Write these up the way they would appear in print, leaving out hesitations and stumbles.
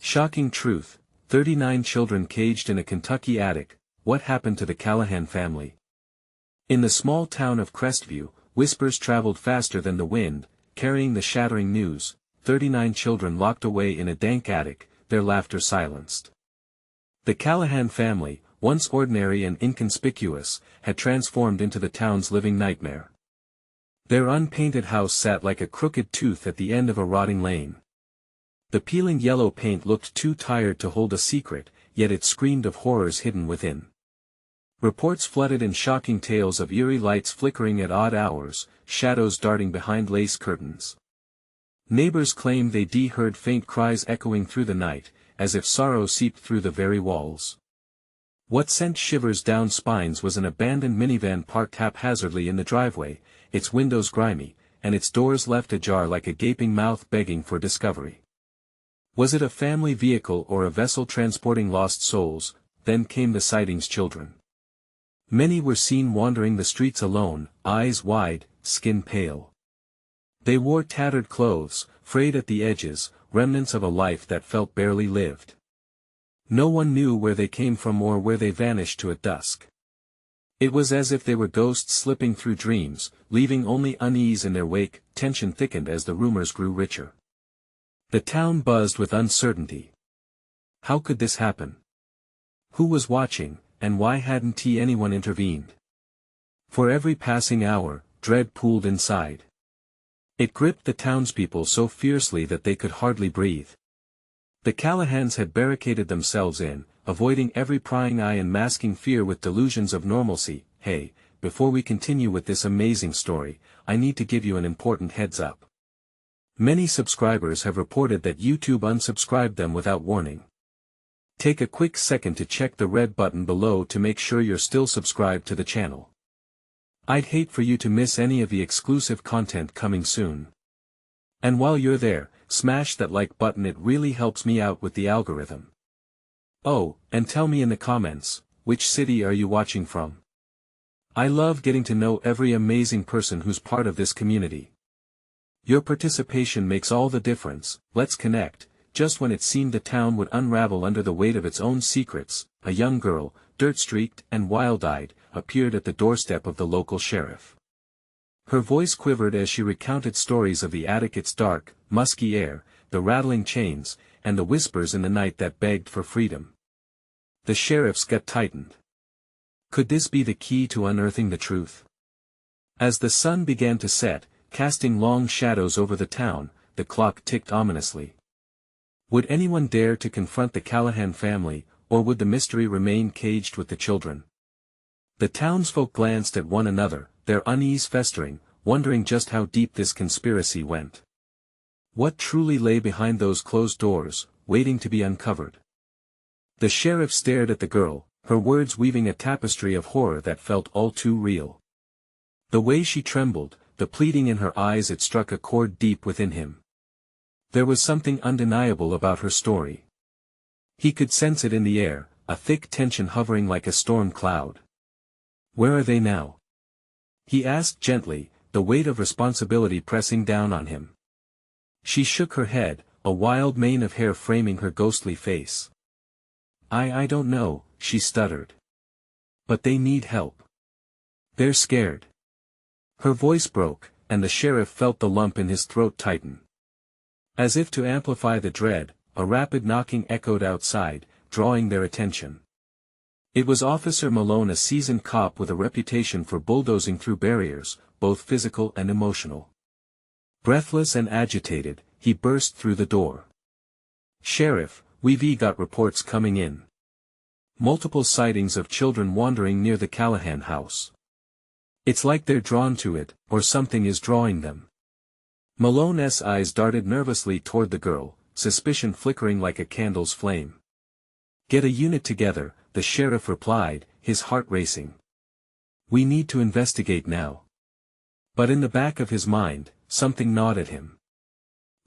Shocking truth, 39 children caged in a Kentucky attic. What happened to the Callahan family? In the small town of Crestview, whispers traveled faster than the wind, carrying the shattering news: 39 children locked away in a dank attic, their laughter silenced. The Callahan family, once ordinary and inconspicuous, had transformed into the town's living nightmare. Their unpainted house sat like a crooked tooth at the end of a rotting lane. The peeling yellow paint looked too tired to hold a secret, yet it screamed of horrors hidden within. Reports flooded in shocking tales of eerie lights flickering at odd hours, shadows darting behind lace curtains. Neighbors claimed they heard faint cries echoing through the night, as if sorrow seeped through the very walls. What sent shivers down spines was an abandoned minivan parked haphazardly in the driveway, its windows grimy, and its doors left ajar like a gaping mouth begging for discovery. Was it a family vehicle or a vessel transporting lost souls? Then came the sightings. Children. Many were seen wandering the streets alone, eyes wide, skin pale. They wore tattered clothes, frayed at the edges, remnants of a life that felt barely lived. No one knew where they came from or where they vanished to at dusk. It was as if they were ghosts slipping through dreams, leaving only unease in their wake. Tension thickened as the rumors grew richer. The town buzzed with uncertainty. How could this happen? Who was watching, and why hadn't anyone intervened? For every passing hour, dread pooled inside. It gripped the townspeople so fiercely that they could hardly breathe. The Callahans had barricaded themselves in, avoiding every prying eye and masking fear with delusions of normalcy. Hey, before we continue with this amazing story, I need to give you an important heads up. Many subscribers have reported that YouTube unsubscribed them without warning. Take a quick second to check the red button below to make sure you're still subscribed to the channel. I'd hate for you to miss any of the exclusive content coming soon. And while you're there, smash that like button, it really helps me out with the algorithm. Oh, and tell me in the comments, which city are you watching from? I love getting to know every amazing person who's part of this community. Your participation makes all the difference. Let's connect. Just when it seemed the town would unravel under the weight of its own secrets, a young girl, dirt-streaked and wild-eyed, appeared at the doorstep of the local sheriff. Her voice quivered as she recounted stories of the attic, its dark, musky air, the rattling chains, and the whispers in the night that begged for freedom. The sheriff's gut tightened. Could this be the key to unearthing the truth? As the sun began to set, casting long shadows over the town, the clock ticked ominously. Would anyone dare to confront the Callahan family, or would the mystery remain caged with the children? The townsfolk glanced at one another, their unease festering, wondering just how deep this conspiracy went. What truly lay behind those closed doors, waiting to be uncovered? The sheriff stared at the girl, her words weaving a tapestry of horror that felt all too real. The way she trembled, the pleading in her eyes, it struck a chord deep within him. There was something undeniable about her story. He could sense it in the air, a thick tension hovering like a storm cloud. Where are they now? He asked gently, the weight of responsibility pressing down on him. She shook her head, a wild mane of hair framing her ghostly face. I don't know, she stuttered. But they need help. They're scared. Her voice broke, and the sheriff felt the lump in his throat tighten. As if to amplify the dread, a rapid knocking echoed outside, drawing their attention. It was Officer Malone, a seasoned cop with a reputation for bulldozing through barriers, both physical and emotional. Breathless and agitated, he burst through the door. "Sheriff, we've got reports coming in. Multiple sightings of children wandering near the Callahan house. It's like they're drawn to it, or something is drawing them." Malone's eyes darted nervously toward the girl, suspicion flickering like a candle's flame. "Get a unit together," the sheriff replied, his heart racing. "We need to investigate now." But in the back of his mind, something gnawed at him.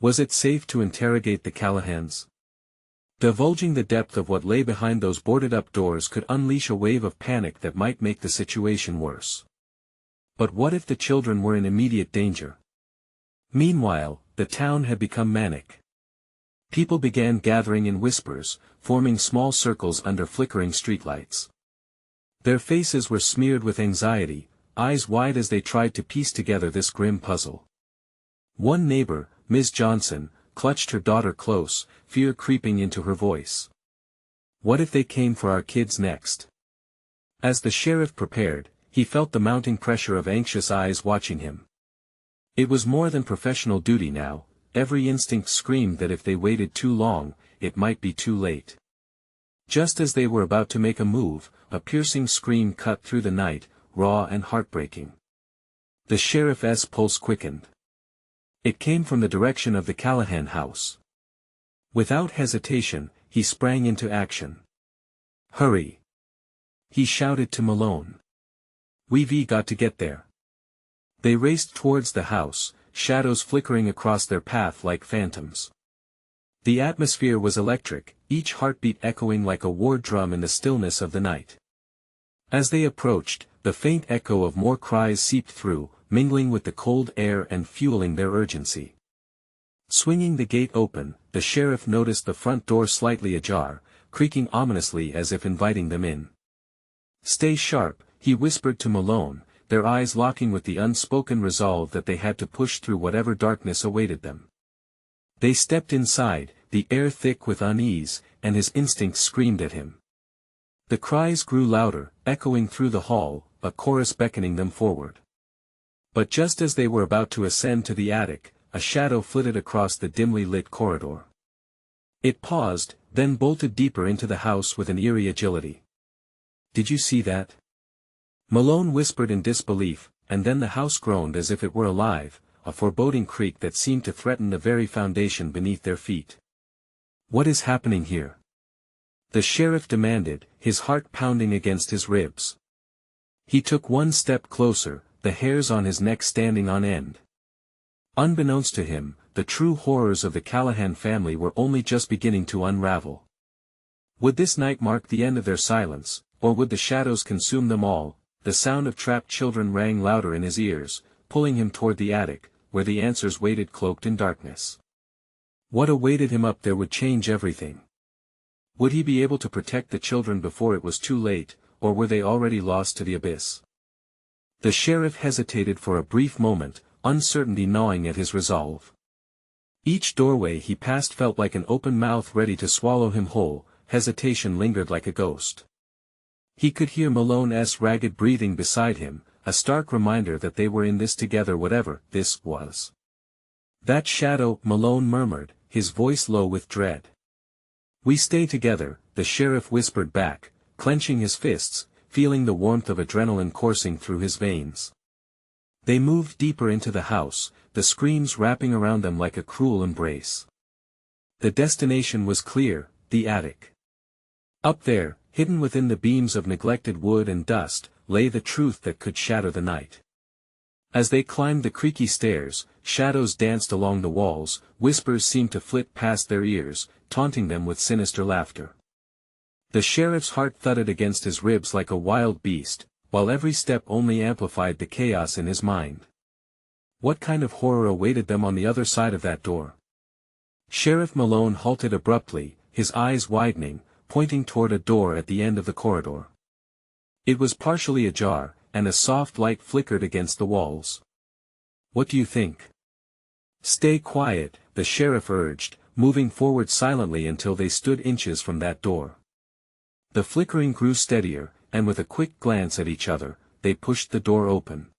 Was it safe to interrogate the Callahans? Divulging the depth of what lay behind those boarded-up doors could unleash a wave of panic that might make the situation worse. But what if the children were in immediate danger? Meanwhile, the town had become manic. People began gathering in whispers, forming small circles under flickering streetlights. Their faces were smeared with anxiety, eyes wide as they tried to piece together this grim puzzle. One neighbor, Ms. Johnson, clutched her daughter close, fear creeping into her voice. What if they came for our kids next? As the sheriff prepared, he felt the mounting pressure of anxious eyes watching him. It was more than professional duty now, every instinct screamed that if they waited too long, it might be too late. Just as they were about to make a move, a piercing scream cut through the night, raw and heartbreaking. The sheriff's pulse quickened. It came from the direction of the Callahan house. Without hesitation, he sprang into action. "Hurry!" he shouted to Malone. "We've got to get there." They raced towards the house, shadows flickering across their path like phantoms. The atmosphere was electric, each heartbeat echoing like a war drum in the stillness of the night. As they approached, the faint echo of more cries seeped through, mingling with the cold air and fueling their urgency. Swinging the gate open, the sheriff noticed the front door slightly ajar, creaking ominously as if inviting them in. "Stay sharp," he whispered to Malone, their eyes locking with the unspoken resolve that they had to push through whatever darkness awaited them. They stepped inside, the air thick with unease, and his instincts screamed at him. The cries grew louder, echoing through the hall, a chorus beckoning them forward. But just as they were about to ascend to the attic, a shadow flitted across the dimly lit corridor. It paused, then bolted deeper into the house with an eerie agility. "Did you see that?" Malone whispered in disbelief, and then the house groaned as if it were alive, a foreboding creak that seemed to threaten the very foundation beneath their feet. "What is happening here?" the sheriff demanded, his heart pounding against his ribs. He took one step closer, the hairs on his neck standing on end. Unbeknownst to him, the true horrors of the Callahan family were only just beginning to unravel. Would this night mark the end of their silence, or would the shadows consume them all? The sound of trapped children rang louder in his ears, pulling him toward the attic, where the answers waited cloaked in darkness. What awaited him up there would change everything. Would he be able to protect the children before it was too late, or were they already lost to the abyss? The sheriff hesitated for a brief moment, uncertainty gnawing at his resolve. Each doorway he passed felt like an open mouth ready to swallow him whole, hesitation lingered like a ghost. He could hear Malone's ragged breathing beside him, a stark reminder that they were in this together whatever this was. "That shadow," Malone murmured, his voice low with dread. "We stay together," the sheriff whispered back, clenching his fists, feeling the warmth of adrenaline coursing through his veins. They moved deeper into the house, the screams wrapping around them like a cruel embrace. The destination was clear, the attic. Up there, hidden within the beams of neglected wood and dust, lay the truth that could shatter the night. As they climbed the creaky stairs, shadows danced along the walls, whispers seemed to flit past their ears, taunting them with sinister laughter. The sheriff's heart thudded against his ribs like a wild beast, while every step only amplified the chaos in his mind. What kind of horror awaited them on the other side of that door? Sheriff Malone halted abruptly, his eyes widening, pointing toward a door at the end of the corridor. It was partially ajar, and a soft light flickered against the walls. "What do you think?" "Stay quiet," the sheriff urged, moving forward silently until they stood inches from that door. The flickering grew steadier, and with a quick glance at each other, they pushed the door open.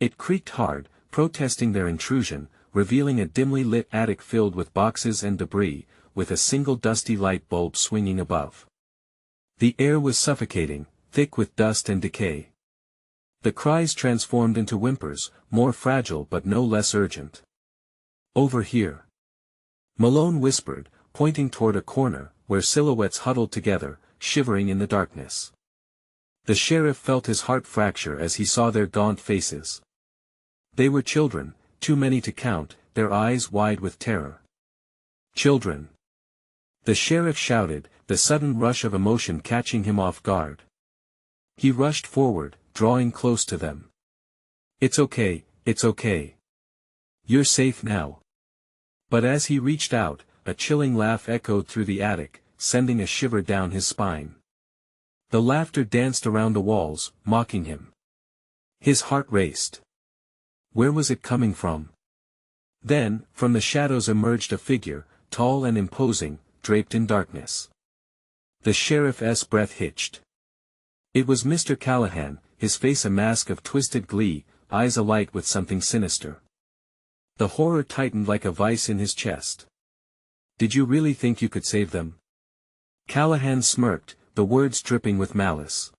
It creaked hard, protesting their intrusion, revealing a dimly lit attic filled with boxes and debris, with a single dusty light bulb swinging above. The air was suffocating, thick with dust and decay. The cries transformed into whimpers, more fragile but no less urgent. "Over here," Malone whispered, pointing toward a corner, where silhouettes huddled together, shivering in the darkness. The sheriff felt his heart fracture as he saw their gaunt faces. They were children, too many to count, their eyes wide with terror. "Children!" the sheriff shouted, the sudden rush of emotion catching him off guard. He rushed forward, drawing close to them. It's okay. You're safe now." But as he reached out, a chilling laugh echoed through the attic, sending a shiver down his spine. The laughter danced around the walls, mocking him. His heart raced. Where was it coming from? Then, from the shadows emerged a figure, tall and imposing, draped in darkness. The sheriff's breath hitched. It was Mr. Callahan, his face a mask of twisted glee, eyes alight with something sinister. The horror tightened like a vice in his chest. Did you really think you could save them? Callahan smirked, the words dripping with malice.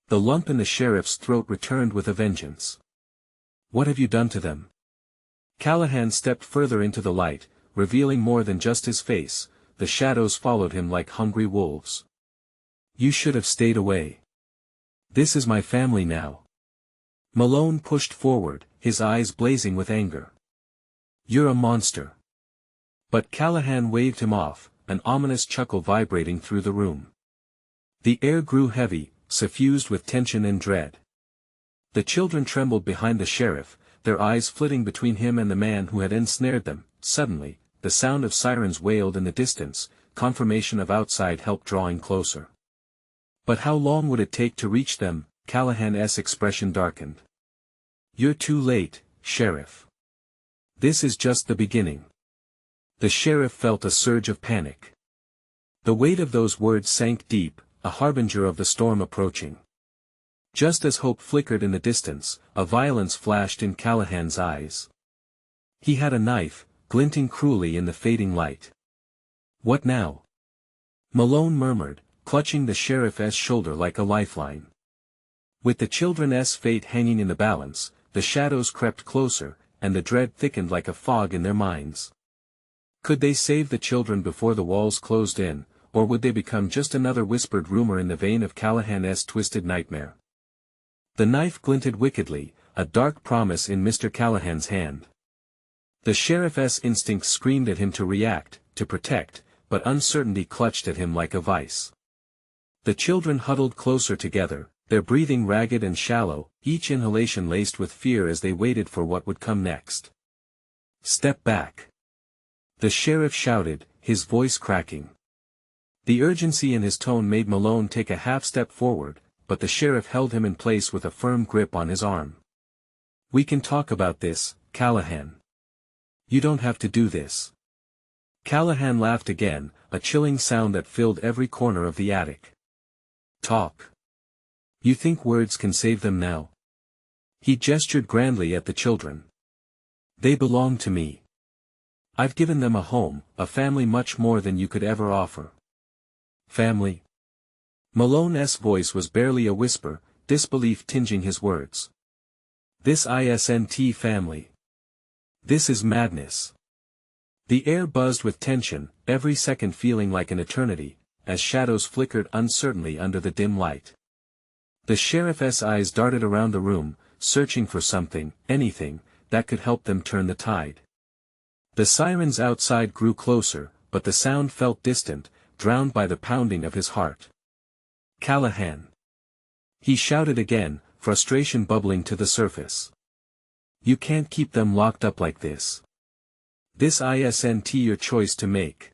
The lump in the sheriff's throat returned with a vengeance. What have you done to them? Callahan stepped further into the light, revealing more than just his face. The shadows followed him like hungry wolves. You should have stayed away. This is my family now. Malone pushed forward, his eyes blazing with anger. You're a monster. But Callahan waved him off, an ominous chuckle vibrating through the room. The air grew heavy, suffused with tension and dread. The children trembled behind the sheriff, their eyes flitting between him and the man who had ensnared them. Suddenly, the sound of sirens wailed in the distance, confirmation of outside help drawing closer. But how long would it take to reach them? Callahan's expression darkened. You're too late, Sheriff. This is just the beginning. The sheriff felt a surge of panic. The weight of those words sank deep, a harbinger of the storm approaching. Just as hope flickered in the distance, a violence flashed in Callahan's eyes. He had a knife, glinting cruelly in the fading light. What now? Malone murmured, clutching the sheriff's shoulder like a lifeline. With the children's fate hanging in the balance, the shadows crept closer, and the dread thickened like a fog in their minds. Could they save the children before the walls closed in, or would they become just another whispered rumor in the vein of Callahan's twisted nightmare? The knife glinted wickedly, a dark promise in Mr. Callahan's hand. The sheriff's instincts screamed at him to react, to protect, but uncertainty clutched at him like a vice. The children huddled closer together, their breathing ragged and shallow, each inhalation laced with fear as they waited for what would come next. Step back. The sheriff shouted, his voice cracking. The urgency in his tone made Malone take a half-step forward, but the sheriff held him in place with a firm grip on his arm. We can talk about this, Callahan. You don't have to do this. Callahan laughed again, a chilling sound that filled every corner of the attic. Talk. You think words can save them now? He gestured grandly at the children. They belong to me. I've given them a home, a family much more than you could ever offer. Family? Malone's voice was barely a whisper, disbelief tinging his words. This isn't family. This is madness. The air buzzed with tension, every second feeling like an eternity, as shadows flickered uncertainly under the dim light. The sheriff's eyes darted around the room, searching for something, anything, that could help them turn the tide. The sirens outside grew closer, but the sound felt distant, drowned by the pounding of his heart. Callahan. He shouted again, frustration bubbling to the surface. You can't keep them locked up like this. This isn't your choice to make.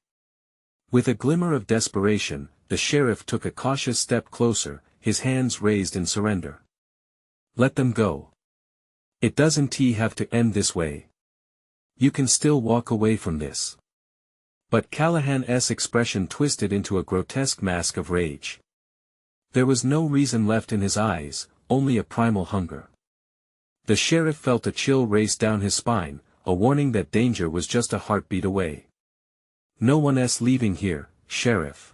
With a glimmer of desperation, the sheriff took a cautious step closer, his hands raised in surrender. Let them go. It doesn't have to end this way. You can still walk away from this. But Callahan's expression twisted into a grotesque mask of rage. There was no reason left in his eyes, only a primal hunger. The sheriff felt a chill race down his spine, a warning that danger was just a heartbeat away. No one's leaving here, Sheriff.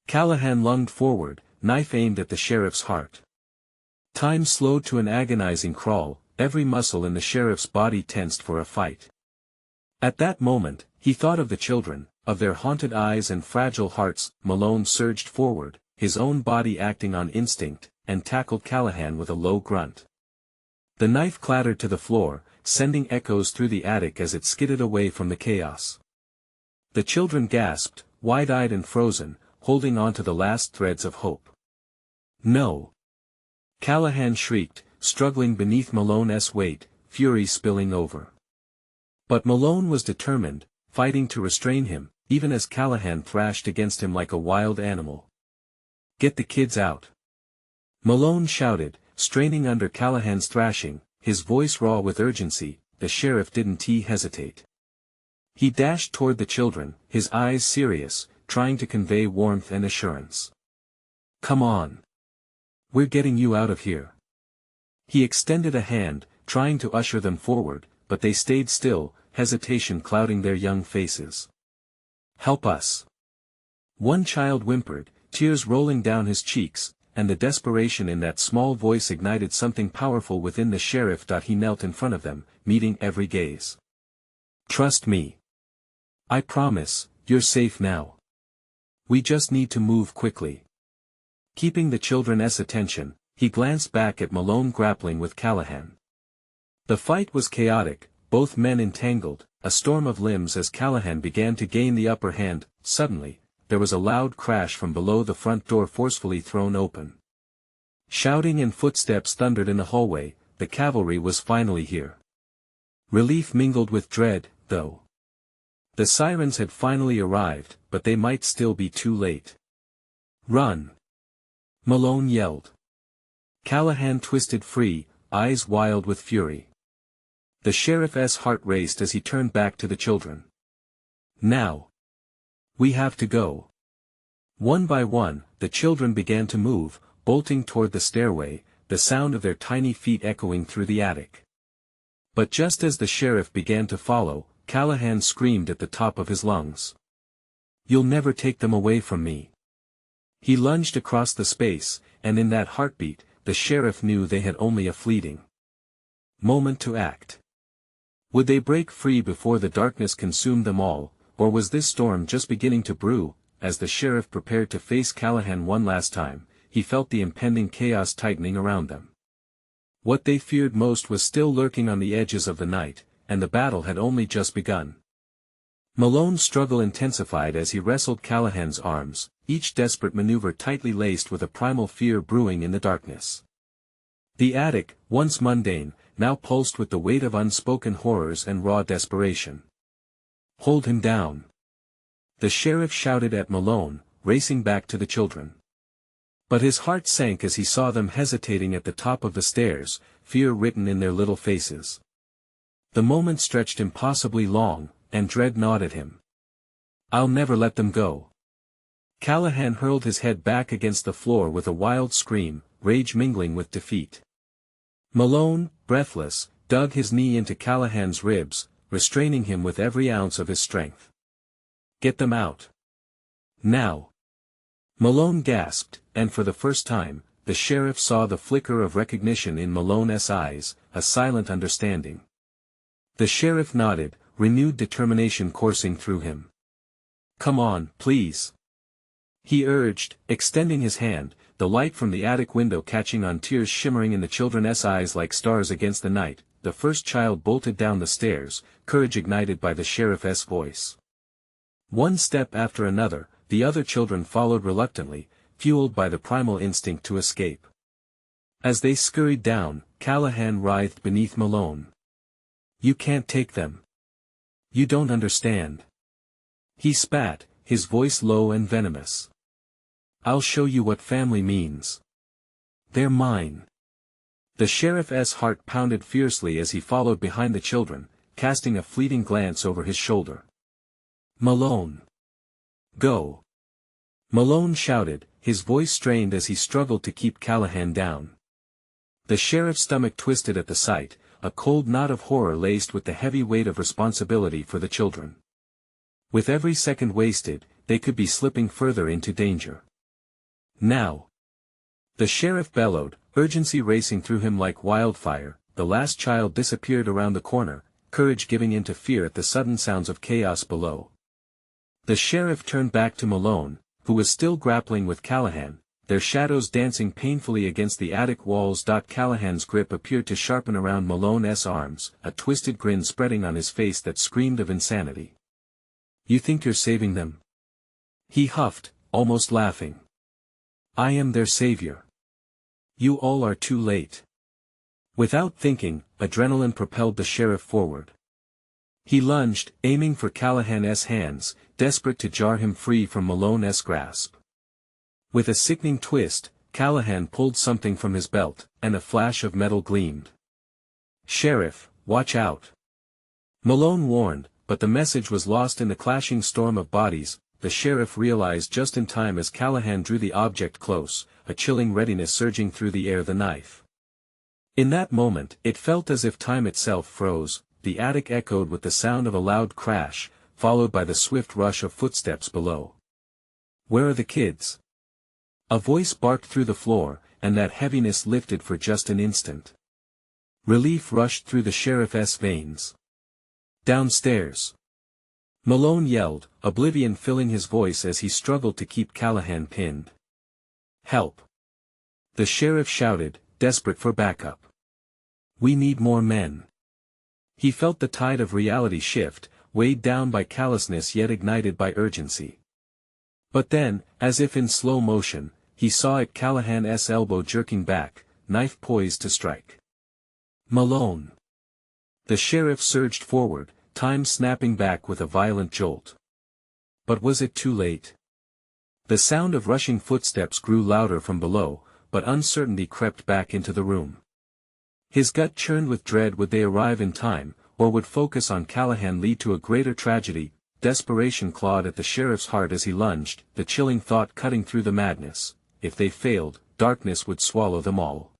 Callahan lunged forward, knife aimed at the sheriff's heart. Time slowed to an agonizing crawl, every muscle in the sheriff's body tensed for a fight. At that moment, he thought of the children, of their haunted eyes and fragile hearts. Malone surged forward, his own body acting on instinct, and tackled Callahan with a low grunt. The knife clattered to the floor, sending echoes through the attic as it skidded away from the chaos. The children gasped, wide-eyed and frozen, holding on to the last threads of hope. No! Callahan shrieked, struggling beneath Malone's weight, fury spilling over. But Malone was determined, fighting to restrain him, even as Callahan thrashed against him like a wild animal. "Get the kids out!" Malone shouted, straining under Callahan's thrashing, his voice raw with urgency. The sheriff didn't hesitate. He dashed toward the children, his eyes serious, trying to convey warmth and assurance. "Come on. We're getting you out of here." He extended a hand, trying to usher them forward, but they stayed still, hesitation clouding their young faces. "Help us." One child whimpered, tears rolling down his cheeks, and the desperation in that small voice ignited something powerful within the sheriff. He knelt in front of them, meeting every gaze. "Trust me. I promise, you're safe now. We just need to move quickly." Keeping the children's attention, he glanced back at Malone grappling with Callahan. The fight was chaotic, both men entangled, a storm of limbs as Callahan began to gain the upper hand. Suddenly, there was a loud crash from below, the front door forcefully thrown open. Shouting and footsteps thundered in the hallway. The cavalry was finally here. Relief mingled with dread, though. The sirens had finally arrived, but they might still be too late. "Run!" Malone yelled. Callahan twisted free, eyes wild with fury. The sheriff's heart raced as he turned back to the children. "Now! We have to go." One by one, the children began to move, bolting toward the stairway, the sound of their tiny feet echoing through the attic. But just as the sheriff began to follow, Callahan screamed at the top of his lungs. "You'll never take them away from me." He lunged across the space, and in that heartbeat, the sheriff knew they had only a fleeting moment to act. Would they break free before the darkness consumed them all, or was this storm just beginning to brew? As the sheriff prepared to face Callahan one last time, he felt the impending chaos tightening around them. What they feared most was still lurking on the edges of the night, and the battle had only just begun. Malone's struggle intensified as he wrestled Callahan's arms, each desperate maneuver tightly laced with a primal fear brewing in the darkness. The attic, once mundane, now pulsed with the weight of unspoken horrors and raw desperation. "Hold him down!" The sheriff shouted at Malone, racing back to the children. But his heart sank as he saw them hesitating at the top of the stairs, fear written in their little faces. The moment stretched impossibly long, and dread gnawed at him. "I'll never let them go." Callahan hurled his head back against the floor with a wild scream, rage mingling with defeat. Malone, breathless, dug his knee into Callahan's ribs, restraining him with every ounce of his strength. "Get them out. Now!" Malone gasped, and for the first time, the sheriff saw the flicker of recognition in Malone's eyes, a silent understanding. The sheriff nodded, renewed determination coursing through him. "Come on, please," he urged, extending his hand, the light from the attic window catching on tears shimmering in the children's eyes like stars against the night. The first child bolted down the stairs, courage ignited by the sheriff's voice. One step after another, the other children followed reluctantly, fueled by the primal instinct to escape. As they scurried down, Callahan writhed beneath Malone. "You can't take them. You don't understand." He spat, his voice low and venomous. "I'll show you what family means. They're mine." The sheriff's heart pounded fiercely as he followed behind the children, casting a fleeting glance over his shoulder. "Malone! Go!" Malone shouted, his voice strained as he struggled to keep Callahan down. The sheriff's stomach twisted at the sight, a cold knot of horror laced with the heavy weight of responsibility for the children. With every second wasted, they could be slipping further into danger. "Now!" The sheriff bellowed, urgency racing through him like wildfire. The last child disappeared around the corner, courage giving in to fear at the sudden sounds of chaos below. The sheriff turned back to Malone, who was still grappling with Callahan, their shadows dancing painfully against the attic walls. Callahan's grip appeared to sharpen around Malone's arms, a twisted grin spreading on his face that screamed of insanity. "You think you're saving them?" he huffed, almost laughing. "I am their savior. You all are too late." Without thinking, adrenaline propelled the sheriff forward. He lunged, aiming for Callahan's hands, desperate to jar him free from Malone's grasp. With a sickening twist, Callahan pulled something from his belt, and a flash of metal gleamed. "Sheriff, watch out!" Malone warned, but the message was lost in the clashing storm of bodies. The sheriff realized just in time as Callahan drew the object close, a chilling readiness surging through the air, the knife. In that moment, it felt as if time itself froze. The attic echoed with the sound of a loud crash, followed by the swift rush of footsteps below. "Where are the kids?" A voice barked through the floor, and that heaviness lifted for just an instant. Relief rushed through the sheriff's veins. "Downstairs!" Malone yelled, oblivion filling his voice as he struggled to keep Callahan pinned. "Help!" the sheriff shouted, desperate for backup. "We need more men." He felt the tide of reality shift, weighed down by callousness yet ignited by urgency. But then, as if in slow motion, he saw at Callahan's elbow jerking back, knife poised to strike. "Malone!" The sheriff surged forward, time snapping back with a violent jolt. But was it too late? The sound of rushing footsteps grew louder from below, but uncertainty crept back into the room. His gut churned with dread. Would they arrive in time, or would focus on Callahan lead to a greater tragedy? Desperation clawed at the sheriff's heart as he lunged, the chilling thought cutting through the madness. If they failed, darkness would swallow them all.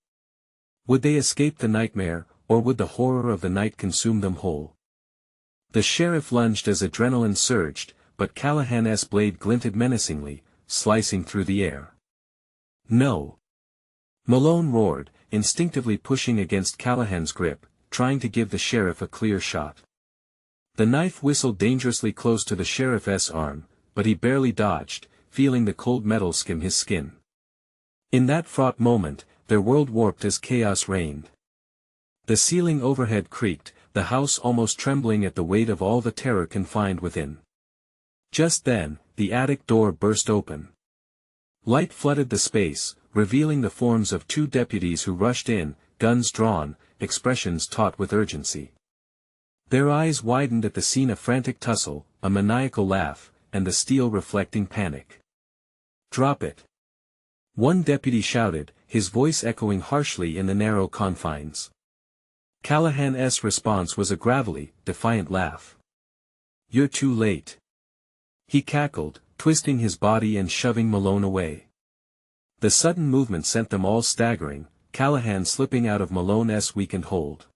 Would they escape the nightmare, or would the horror of the night consume them whole? The sheriff lunged as adrenaline surged, but Callahan's blade glinted menacingly, slicing through the air. "No!" Malone roared, instinctively pushing against Callahan's grip, trying to give the sheriff a clear shot. The knife whistled dangerously close to the sheriff's arm, but he barely dodged, feeling the cold metal skim his skin. In that fraught moment, their world warped as chaos reigned. The ceiling overhead creaked, the house almost trembling at the weight of all the terror confined within. Just then, the attic door burst open. Light flooded the space, revealing the forms of two deputies who rushed in, guns drawn, expressions taut with urgency. Their eyes widened at the scene, a frantic tussle, a maniacal laugh, and the steel reflecting panic. "Drop it!" one deputy shouted, his voice echoing harshly in the narrow confines. Callahan's response was a gravelly, defiant laugh. "You're too late!" he cackled, twisting his body and shoving Malone away. The sudden movement sent them all staggering, Callahan slipping out of Malone's weakened hold.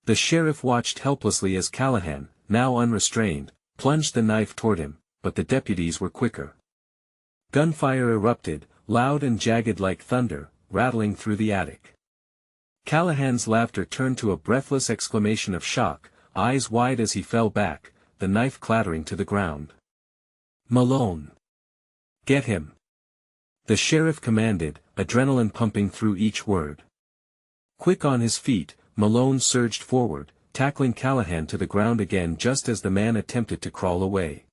The sheriff watched helplessly as Callahan, now unrestrained, plunged the knife toward him, but the deputies were quicker. Gunfire erupted, loud and jagged like thunder, rattling through the attic. Callahan's laughter turned to a breathless exclamation of shock, eyes wide as he fell back, the knife clattering to the ground. "Malone! Get him!" the sheriff commanded, adrenaline pumping through each word. Quick on his feet, Malone surged forward, tackling Callahan to the ground again just as the man attempted to crawl away.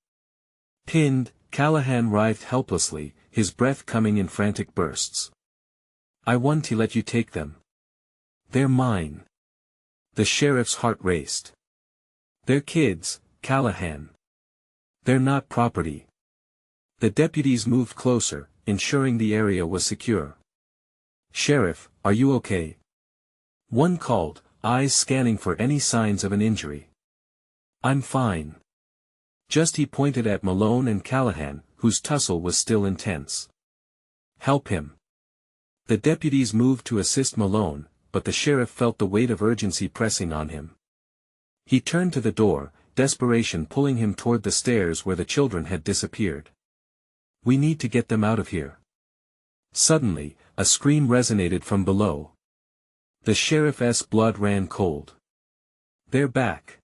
Pinned, Callahan writhed helplessly, his breath coming in frantic bursts. "I want to let you take them. They're mine." The sheriff's heart raced. "They're kids, Callahan. They're not property." The deputies moved closer, ensuring the area was secure. "Sheriff, are you okay?" one called, eyes scanning for any signs of an injury. "I'm fine." Just he pointed at Malone and Callahan, whose tussle was still intense. "Help him." The deputies moved to assist Malone, but the sheriff felt the weight of urgency pressing on him. He turned to the door, desperation pulling him toward the stairs where the children had disappeared. "We need to get them out of here." Suddenly, a scream resonated from below. The sheriff's blood ran cold. "They're back!"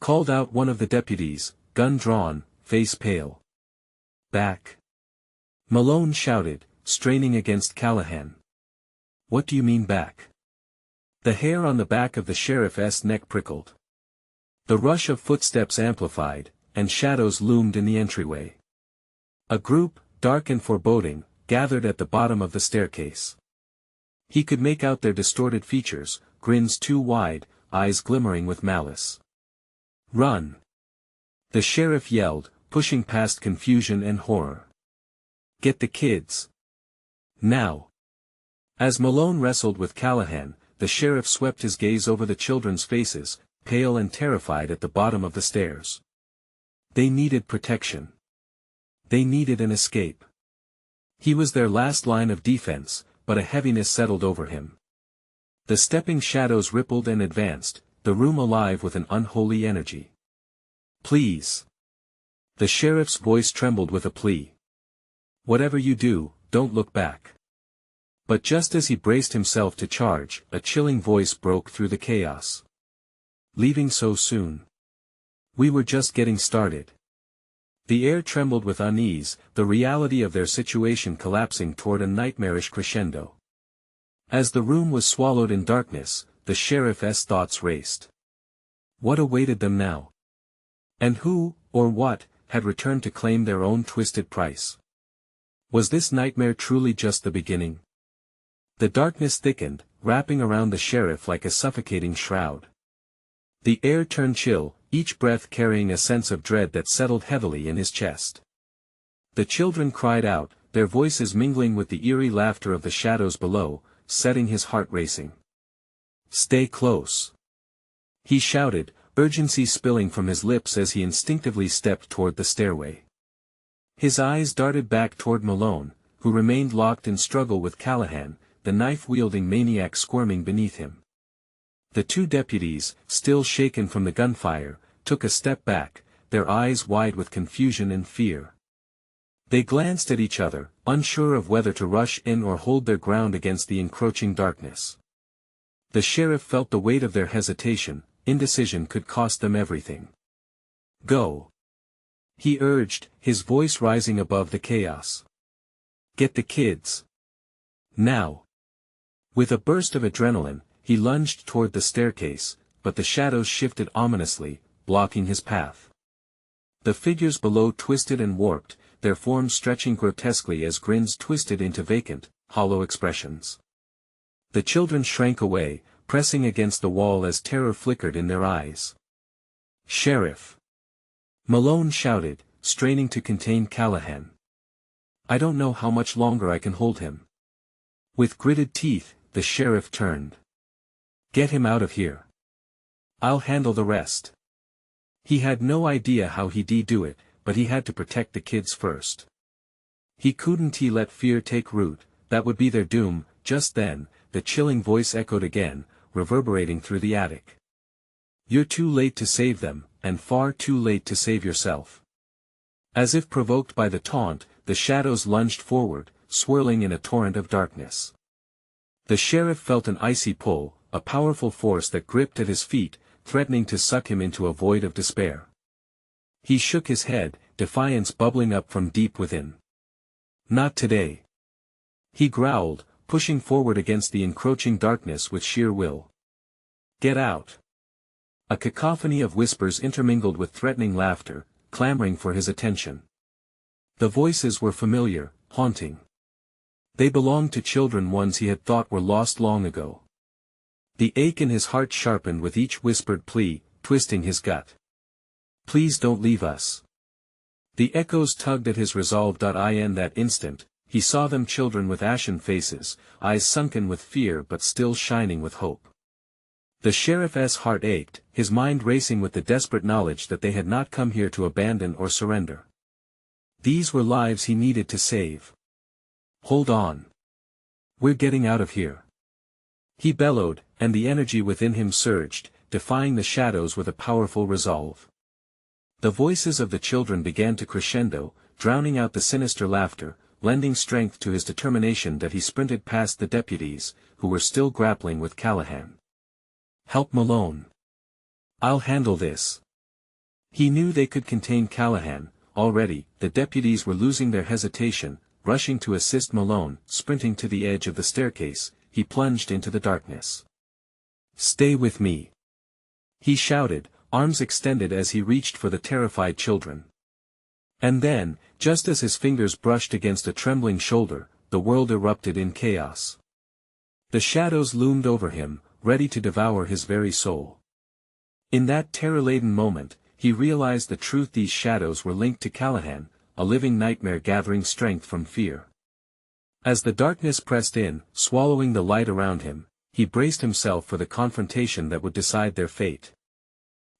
called out one of the deputies, gun drawn, face pale. "Back?" Malone shouted, straining against Callahan. "What do you mean back?" The hair on the back of the sheriff's neck prickled. The rush of footsteps amplified, and shadows loomed in the entryway. A group, dark and foreboding, gathered at the bottom of the staircase. He could make out their distorted features, grins too wide, eyes glimmering with malice. Run! The sheriff yelled, pushing past confusion and horror. Get the kids. Now! As Malone wrestled with Callahan, the sheriff swept his gaze over the children's faces, pale and terrified at the bottom of the stairs. They needed protection. They needed an escape. He was their last line of defense, but a heaviness settled over him. The stepping shadows rippled and advanced, the room alive with an unholy energy. Please. The sheriff's voice trembled with a plea. Whatever you do, don't look back. But just as he braced himself to charge, a chilling voice broke through the chaos. Leaving so soon? We were just getting started. The air trembled with unease, the reality of their situation collapsing toward a nightmarish crescendo. As the room was swallowed in darkness, the sheriff's thoughts raced. What awaited them now? And who, or what, had returned to claim their own twisted price? Was this nightmare truly just the beginning? The darkness thickened, wrapping around the sheriff like a suffocating shroud. The air turned chill, each breath carrying a sense of dread that settled heavily in his chest. The children cried out, their voices mingling with the eerie laughter of the shadows below, setting his heart racing. Stay close. He shouted, urgency spilling from his lips as he instinctively stepped toward the stairway. His eyes darted back toward Malone, who remained locked in struggle with Callahan, the knife-wielding maniac squirming beneath him. The two deputies, still shaken from the gunfire, took a step back, their eyes wide with confusion and fear. They glanced at each other, unsure of whether to rush in or hold their ground against the encroaching darkness. The sheriff felt the weight of their hesitation, indecision could cost them everything. Go! He urged, his voice rising above the chaos. Get the kids. Now! With a burst of adrenaline, he lunged toward the staircase, but the shadows shifted ominously, blocking his path. The figures below twisted and warped, their forms stretching grotesquely as grins twisted into vacant, hollow expressions. The children shrank away, pressing against the wall as terror flickered in their eyes. Sheriff! Malone shouted, straining to contain Callahan. I don't know how much longer I can hold him. With gritted teeth, the sheriff turned. Get him out of here. I'll handle the rest. He had no idea how he'd do it, but he had to protect the kids first. He couldn't let fear take root, that would be their doom. Just then, the chilling voice echoed again, reverberating through the attic. You're too late to save them, and far too late to save yourself. As if provoked by the taunt, the shadows lunged forward, swirling in a torrent of darkness. The sheriff felt an icy pull, a powerful force that gripped at his feet, threatening to suck him into a void of despair. He shook his head, defiance bubbling up from deep within. Not today. He growled, pushing forward against the encroaching darkness with sheer will. Get out. A cacophony of whispers intermingled with threatening laughter, clamoring for his attention. The voices were familiar, haunting. They belonged to children, ones he had thought were lost long ago. The ache in his heart sharpened with each whispered plea, twisting his gut. Please don't leave us. The echoes tugged at his resolve. In that instant, he saw them, children with ashen faces, eyes sunken with fear but still shining with hope. The sheriff's heart ached, his mind racing with the desperate knowledge that they had not come here to abandon or surrender. These were lives he needed to save. Hold on. We're getting out of here. He bellowed, and the energy within him surged, defying the shadows with a powerful resolve. The voices of the children began to crescendo, drowning out the sinister laughter, lending strength to his determination that he sprinted past the deputies, who were still grappling with Callahan. Help Malone. I'll handle this. He knew they could contain Callahan. Already, the deputies were losing their hesitation, rushing to assist Malone. Sprinting to the edge of the staircase, he plunged into the darkness. Stay with me. He shouted, arms extended as he reached for the terrified children. And then, just as his fingers brushed against a trembling shoulder, the world erupted in chaos. The shadows loomed over him, ready to devour his very soul. In that terror-laden moment, he realized the truth: these shadows were linked to Callahan, a living nightmare gathering strength from fear. As the darkness pressed in, swallowing the light around him, he braced himself for the confrontation that would decide their fate.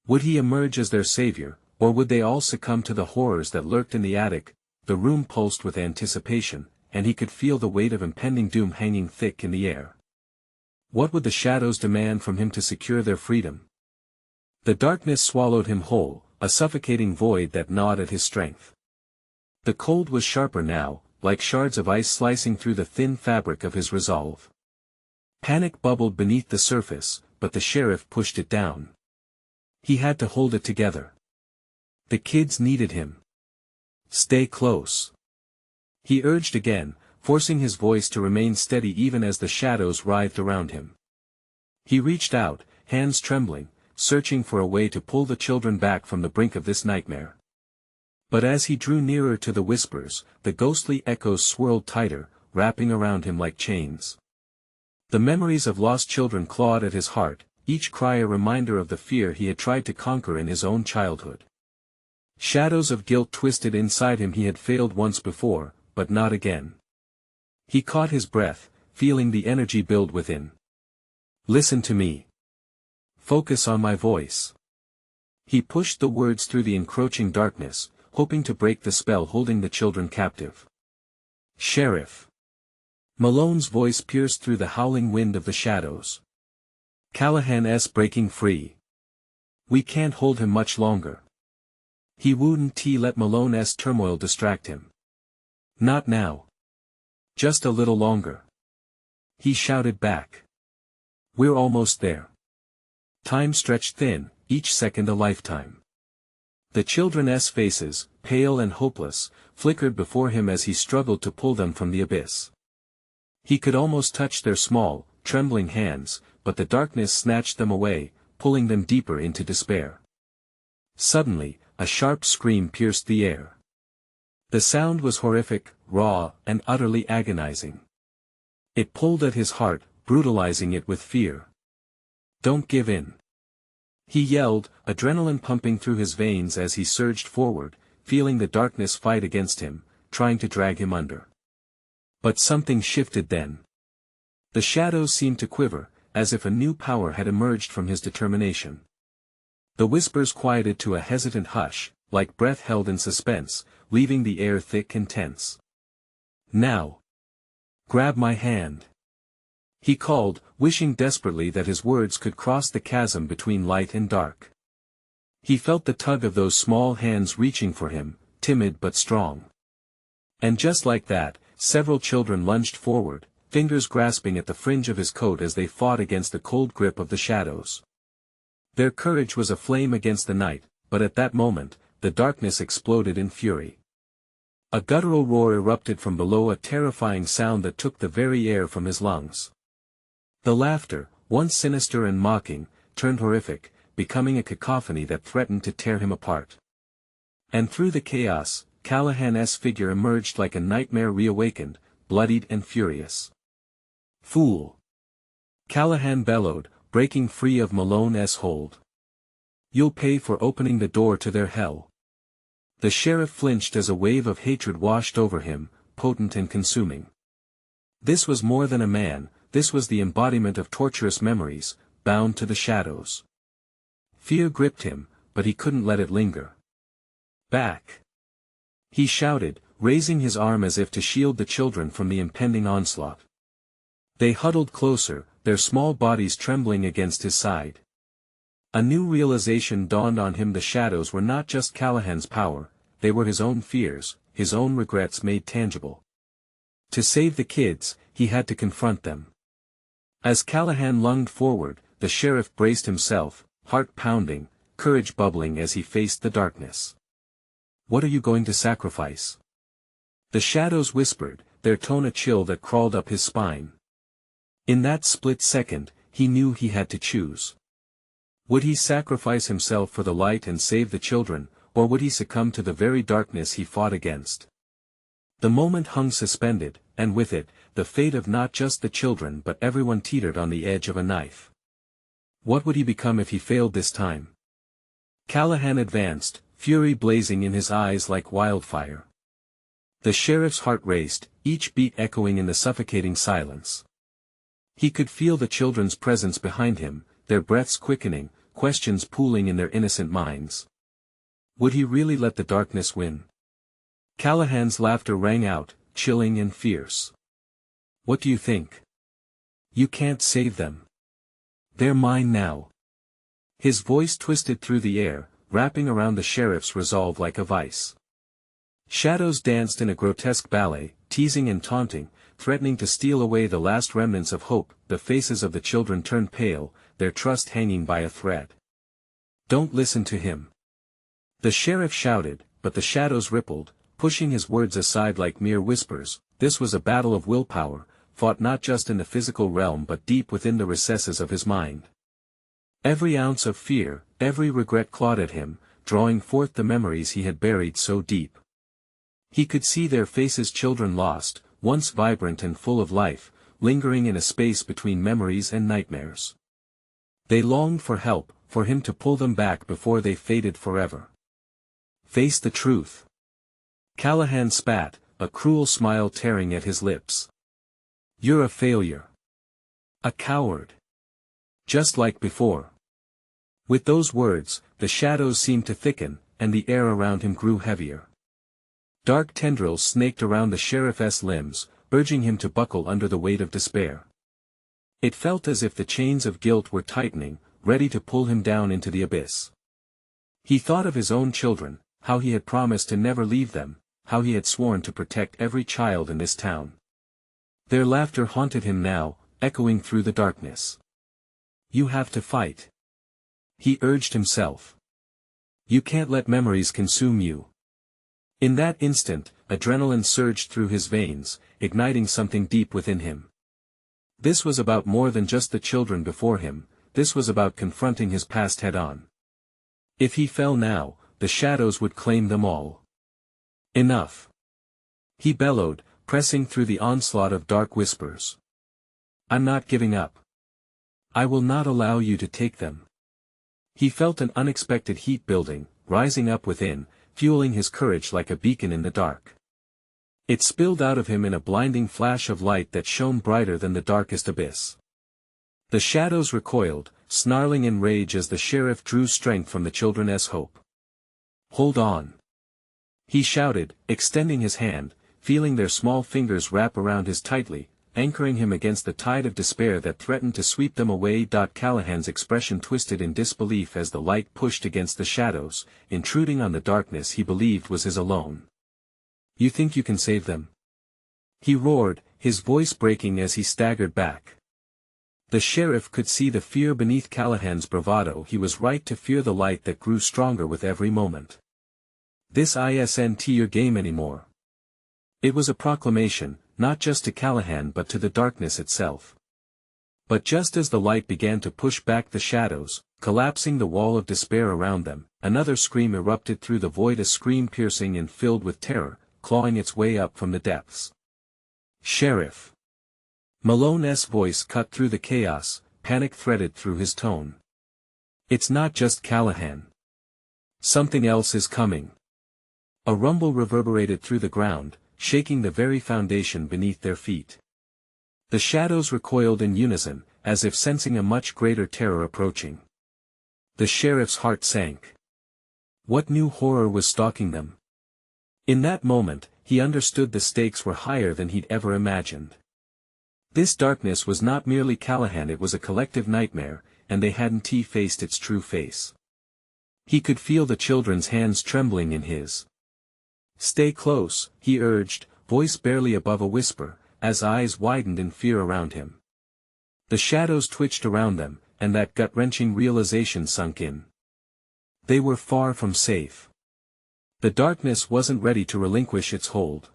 Would he emerge as their savior, or would they all succumb to the horrors that lurked in the attic? The room pulsed with anticipation, and he could feel the weight of impending doom hanging thick in the air. What would the shadows demand from him to secure their freedom? The darkness swallowed him whole, a suffocating void that gnawed at his strength. The cold was sharper now, like shards of ice slicing through the thin fabric of his resolve. Panic bubbled beneath the surface, but the sheriff pushed it down. He had to hold it together. The kids needed him. Stay close. He urged again, forcing his voice to remain steady even as the shadows writhed around him. He reached out, hands trembling, searching for a way to pull the children back from the brink of this nightmare. But as he drew nearer to the whispers, the ghostly echoes swirled tighter, wrapping around him like chains. The memories of lost children clawed at his heart, each cry a reminder of the fear he had tried to conquer in his own childhood. Shadows of guilt twisted inside him. He had failed once before, but not again. He caught his breath, feeling the energy build within. Listen to me. Focus on my voice. He pushed the words through the encroaching darkness, hoping to break the spell holding the children captive. Sheriff. Malone's voice pierced through the howling wind of the shadows. Callahan's breaking free. We can't hold him much longer. He wouldn't let Malone's turmoil distract him. Not now. Just a little longer. He shouted back. We're almost there. Time stretched thin, each second a lifetime. The children's faces, pale and hopeless, flickered before him as he struggled to pull them from the abyss. He could almost touch their small, trembling hands, but the darkness snatched them away, pulling them deeper into despair. Suddenly, a sharp scream pierced the air. The sound was horrific, raw, and utterly agonizing. It pulled at his heart, brutalizing it with fear. Don't give in. He yelled, adrenaline pumping through his veins as he surged forward, feeling the darkness fight against him, trying to drag him under. But something shifted then. The shadows seemed to quiver, as if a new power had emerged from his determination. The whispers quieted to a hesitant hush, like breath held in suspense, leaving the air thick and tense. Now. Grab my hand. He called, wishing desperately that his words could cross the chasm between light and dark. He felt the tug of those small hands reaching for him, timid but strong. And just like that, several children lunged forward, fingers grasping at the fringe of his coat as they fought against the cold grip of the shadows. Their courage was aflame against the night, but at that moment, the darkness exploded in fury. A guttural roar erupted from below, a terrifying sound that took the very air from his lungs. The laughter, once sinister and mocking, turned horrific, becoming a cacophony that threatened to tear him apart. And through the chaos, Callahan's figure emerged like a nightmare reawakened, bloodied and furious. Fool! Callahan bellowed, breaking free of Malone's hold. You'll pay for opening the door to their hell. The sheriff flinched as a wave of hatred washed over him, potent and consuming. This was more than a man. This was the embodiment of torturous memories, bound to the shadows. Fear gripped him, but he couldn't let it linger. Back! He shouted, raising his arm as if to shield the children from the impending onslaught. They huddled closer, their small bodies trembling against his side. A new realization dawned on him: the shadows were not just Callahan's power, they were his own fears, his own regrets made tangible. To save the kids, he had to confront them. As Callahan lunged forward, the sheriff braced himself, heart pounding, courage bubbling as he faced the darkness. What are you going to sacrifice? The shadows whispered, their tone a chill that crawled up his spine. In that split second, he knew he had to choose. Would he sacrifice himself for the light and save the children, or would he succumb to the very darkness he fought against? The moment hung suspended, and with it, the fate of not just the children but everyone teetered on the edge of a knife. What would he become if he failed this time? Callahan advanced, fury blazing in his eyes like wildfire. The sheriff's heart raced, each beat echoing in the suffocating silence. He could feel the children's presence behind him, their breaths quickening, questions pooling in their innocent minds. Would he really let the darkness win? Callahan's laughter rang out, chilling and fierce. What do you think? You can't save them. They're mine now. His voice twisted through the air, wrapping around the sheriff's resolve like a vice. Shadows danced in a grotesque ballet, teasing and taunting, threatening to steal away the last remnants of hope. The faces of the children turned pale, their trust hanging by a thread. Don't listen to him. The sheriff shouted, but the shadows rippled, pushing his words aside like mere whispers. This was a battle of willpower, fought not just in the physical realm but deep within the recesses of his mind. Every ounce of fear, every regret clawed at him, drawing forth the memories he had buried so deep. He could see their faces, children lost, once vibrant and full of life, lingering in a space between memories and nightmares. They longed for help, for him to pull them back before they faded forever. Face the truth. Callahan spat, a cruel smile tearing at his lips. You're a failure. A coward. Just like before. With those words, the shadows seemed to thicken, and the air around him grew heavier. Dark tendrils snaked around the sheriff's limbs, urging him to buckle under the weight of despair. It felt as if the chains of guilt were tightening, ready to pull him down into the abyss. He thought of his own children, how he had promised to never leave them, how he had sworn to protect every child in this town. Their laughter haunted him now, echoing through the darkness. You have to fight. He urged himself. You can't let memories consume you. In that instant, adrenaline surged through his veins, igniting something deep within him. This was about more than just the children before him, this was about confronting his past head-on. If he fell now, the shadows would claim them all. Enough. He bellowed, pressing through the onslaught of dark whispers. I'm not giving up. I will not allow you to take them. He felt an unexpected heat building, rising up within, fueling his courage like a beacon in the dark. It spilled out of him in a blinding flash of light that shone brighter than the darkest abyss. The shadows recoiled, snarling in rage as the sheriff drew strength from the children's hope. Hold on. He shouted, extending his hand, feeling their small fingers wrap around his tightly, anchoring him against the tide of despair that threatened to sweep them away. Callahan's expression twisted in disbelief as the light pushed against the shadows, intruding on the darkness he believed was his alone. You think you can save them? He roared, his voice breaking as he staggered back. The sheriff could see the fear beneath Callahan's bravado. He was right to fear the light that grew stronger with every moment. This isn't your game anymore. It was a proclamation, not just to Callahan but to the darkness itself. But just as the light began to push back the shadows, collapsing the wall of despair around them, another scream erupted through the void, a scream piercing and filled with terror, clawing its way up from the depths. Sheriff! Malone's voice cut through the chaos, panic threaded through his tone. It's not just Callahan. Something else is coming. A rumble reverberated through the ground, shaking the very foundation beneath their feet. The shadows recoiled in unison, as if sensing a much greater terror approaching. The sheriff's heart sank. What new horror was stalking them? In that moment, he understood the stakes were higher than he'd ever imagined. This darkness was not merely Callahan, it was a collective nightmare, and they hadn't faced its true face. He could feel the children's hands trembling in his. Stay close, he urged, voice barely above a whisper, as eyes widened in fear around him. The shadows twitched around them, and that gut-wrenching realization sunk in. They were far from safe. The darkness wasn't ready to relinquish its hold.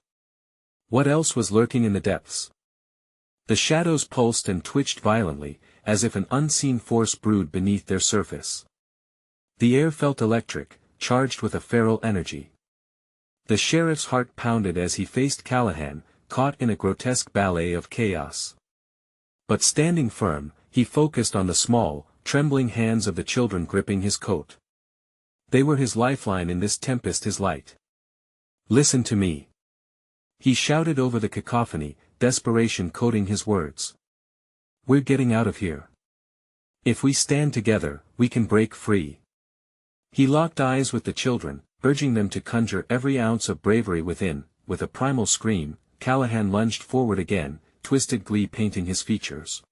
What else was lurking in the depths? The shadows pulsed and twitched violently, as if an unseen force brewed beneath their surface. The air felt electric, charged with a feral energy. The sheriff's heart pounded as he faced Callahan, caught in a grotesque ballet of chaos. But standing firm, he focused on the small, trembling hands of the children gripping his coat. They were his lifeline in this tempest, his light. "Listen to me," he shouted over the cacophony, desperation coating his words. "We're getting out of here. If we stand together, we can break free." He locked eyes with the children, urging them to conjure every ounce of bravery within. With a primal scream, Callahan lunged forward again, twisted glee painting his features.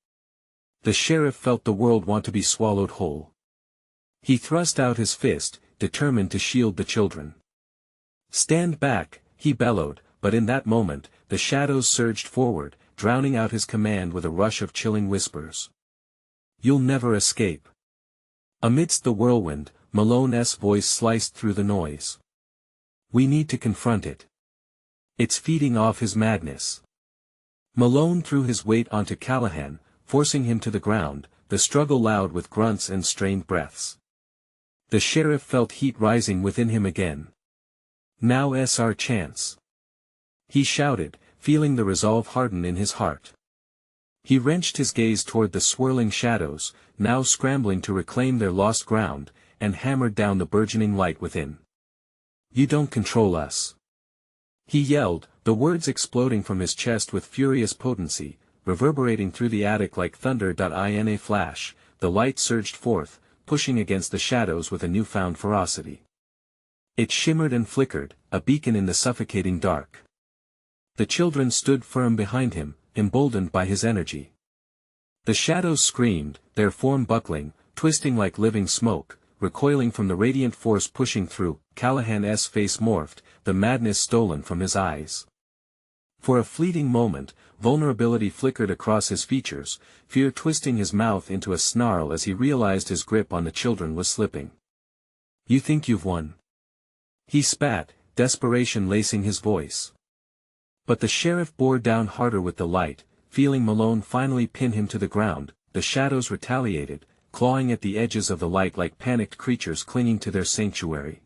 The sheriff felt the world want to be swallowed whole. He thrust out his fist, determined to shield the children. "Stand back," he bellowed, but in that moment, the shadows surged forward, drowning out his command with a rush of chilling whispers. "You'll never escape." Amidst the whirlwind, Malone's voice sliced through the noise. "We need to confront it. It's feeding off his madness." Malone threw his weight onto Callahan, forcing him to the ground, the struggle loud with grunts and strained breaths. The sheriff felt heat rising within him again. "Now's our chance," he shouted, feeling the resolve harden in his heart. He wrenched his gaze toward the swirling shadows, now scrambling to reclaim their lost ground, and hammered down the burgeoning light within. "You don't control us," he yelled, the words exploding from his chest with furious potency, reverberating through the attic like thunder. In a flash, the light surged forth, pushing against the shadows with a newfound ferocity. It shimmered and flickered, a beacon in the suffocating dark. The children stood firm behind him, emboldened by his energy. The shadows screamed, their form buckling, twisting like living smoke, recoiling from the radiant force pushing through. Callahan's face morphed, the madness stolen from his eyes. For a fleeting moment, vulnerability flickered across his features, fear twisting his mouth into a snarl as he realized his grip on the children was slipping. "You think you've won?" he spat, desperation lacing his voice. But the sheriff bore down harder with the light, feeling Malone finally pin him to the ground. The shadows retaliated, clawing at the edges of the light like panicked creatures clinging to their sanctuary.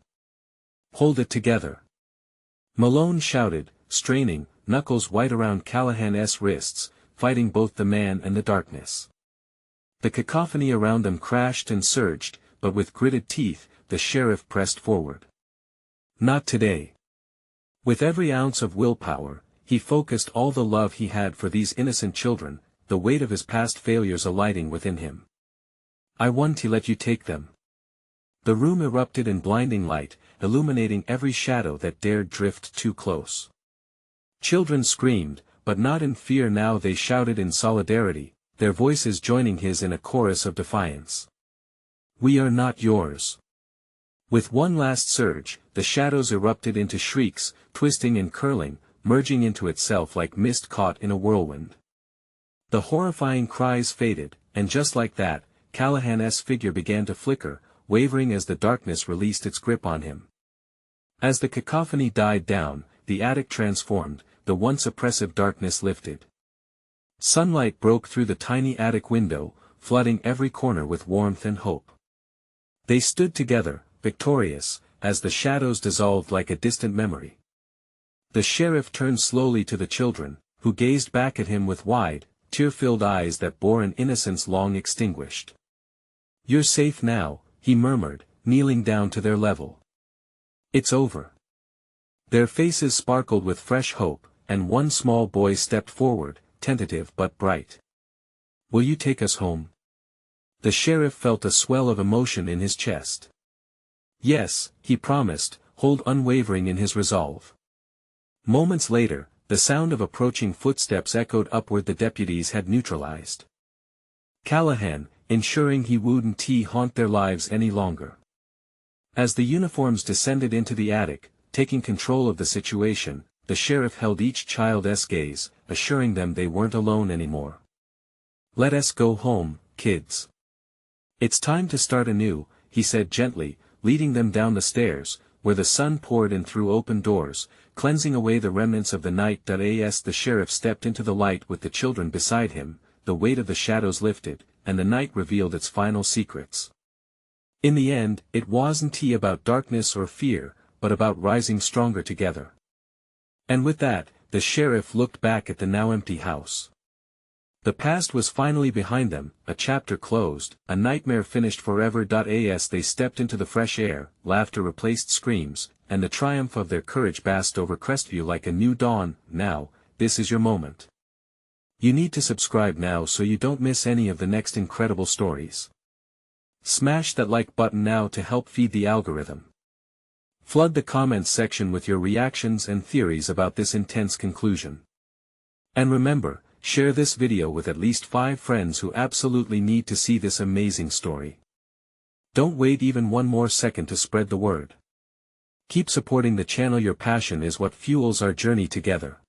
"Hold it together," Malone shouted, straining, knuckles white around Callahan's wrists, fighting both the man and the darkness. The cacophony around them crashed and surged, but with gritted teeth, the sheriff pressed forward. Not today. With every ounce of willpower, he focused all the love he had for these innocent children, the weight of his past failures alighting within him. "I want to let you take them." The room erupted in blinding light, illuminating every shadow that dared drift too close. Children screamed, but not in fear now, they shouted in solidarity, their voices joining his in a chorus of defiance. "We are not yours." With one last surge, the shadows erupted into shrieks, twisting and curling, merging into itself like mist caught in a whirlwind. The horrifying cries faded, and just like that, Callahan's figure began to flicker, wavering as the darkness released its grip on him. As the cacophony died down, the attic transformed, the once oppressive darkness lifted. Sunlight broke through the tiny attic window, flooding every corner with warmth and hope. They stood together, victorious, as the shadows dissolved like a distant memory. The sheriff turned slowly to the children, who gazed back at him with wide, tear-filled eyes that bore an innocence long extinguished. "You're safe now," he murmured, kneeling down to their level. "It's over." Their faces sparkled with fresh hope, and one small boy stepped forward, tentative but bright. "Will you take us home?" The sheriff felt a swell of emotion in his chest. "Yes," he promised, hold unwavering in his resolve. Moments later, the sound of approaching footsteps echoed upward. The deputies had neutralized Callahan, ensuring he wouldn't haunt their lives any longer. As the uniforms descended into the attic, taking control of the situation, the sheriff held each child's gaze, assuring them they weren't alone anymore. "Let us go home, kids. It's time to start anew," he said gently, leading them down the stairs, where the sun poured in through open doors, cleansing away the remnants of the night. As the sheriff stepped into the light with the children beside him, the weight of the shadows lifted, and the night revealed its final secrets. In the end, it wasn't about darkness or fear, but about rising stronger together. And with that, the sheriff looked back at the now empty house. The past was finally behind them, a chapter closed, a nightmare finished forever. As they stepped into the fresh air, laughter replaced screams, and the triumph of their courage basked over Crestview like a new dawn. Now, this is your moment. You need to subscribe now so you don't miss any of the next incredible stories. Smash that like button now to help feed the algorithm. Flood the comments section with your reactions and theories about this intense conclusion. And remember, share this video with at least 5 friends who absolutely need to see this amazing story. Don't wait even one more second to spread the word. Keep supporting the channel. Your passion is what fuels our journey together.